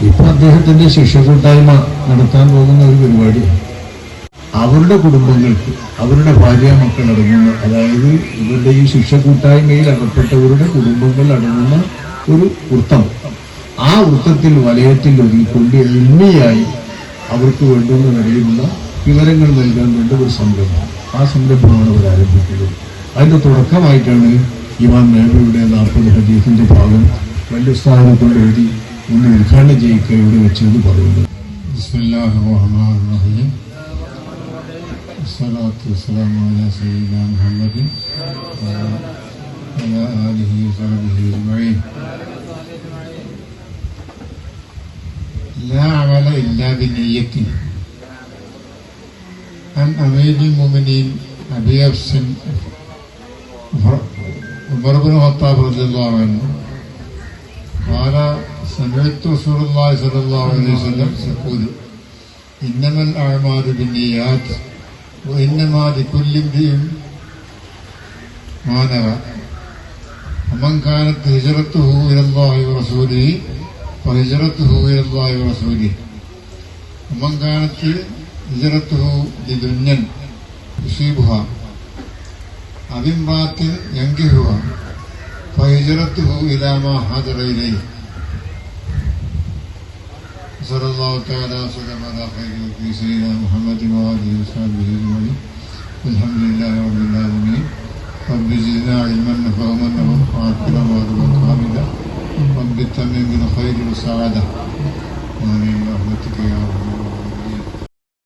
ഇപ്പൊ അദ്ദേഹത്തിന്റെ ശിഷ്യകൂട്ടായ്മ നടത്താൻ പോകുന്ന ഒരു പരിപാടിയാണ്. അവരുടെ കുടുംബങ്ങൾക്ക്, അവരുടെ ഭാര്യ മക്കളടങ്ങുന്ന, അതായത് ഇവരുടെ ഈ ശിഷ്യകൂട്ടായ്മയിൽ അകപ്പെട്ടവരുടെ കുടുംബങ്ങൾ അടങ്ങുന്ന ഒരു വൃത്തം, ആ വൃത്തത്തിൽ വലയത്തിൽ ഒതുങ്ങിക്കൊണ്ട് എളിമയായി അവർക്ക് വേണ്ടുന്ന നിലയിലുള്ള വിവരങ്ങൾ നൽകാൻ വേണ്ട ഒരു സംരംഭം. ആ സംരംഭമാണ് അവർ ആരംഭിക്കുന്നത്. അതിന്റെ തുടക്കമായിട്ടാണ് ഇമാം നബിയുടെ 40 ഹദീസിന്റെ ഭാഗം വലിയ സ്ഥാനം കൊണ്ട് എഴുതി ഇന്ന് ഉദ്ഘാടനം ചെയ്യിക്കുക ഇവിടെ വെച്ചെന്ന് പറയുന്നത്. ബിസ്മില്ലാഹിർ റഹ്മാനിർ റഹീം. വസ്സലാത്തു വസ്സലാമു അലാ സയ്യിദിനാ മുഹമ്മദിൻ വഅലാ ആലിഹി വസഹ്ബിഹി അജ്മഈൻ. لا عمل إلا بنيته. عن أمير المؤمنين أبي حفص عمر بن الخطاب رضي الله عنه قال سمعت رسول الله صلى الله عليه وسلم يقول إنما الأعمال بالنيات وإنما لكل امرئ ما نوى ومن كانت هجرته إلى الله ورسوله فهجرته إلى الله ورسوله ومن كانت هجرته لدنيا يصيبها أو امرأة ينكحها فهجرته إلى ما هاجر إليه. صلى الله تعالى وسلم على خير سيدنا محمد وآله وصحبه أجمعين. والحمد لله رب العالمين. رب زدنا علما فهما وعافنا وارزقنا كاملا رب التمم بالخير والسعادة آمين برحمتك يا رب.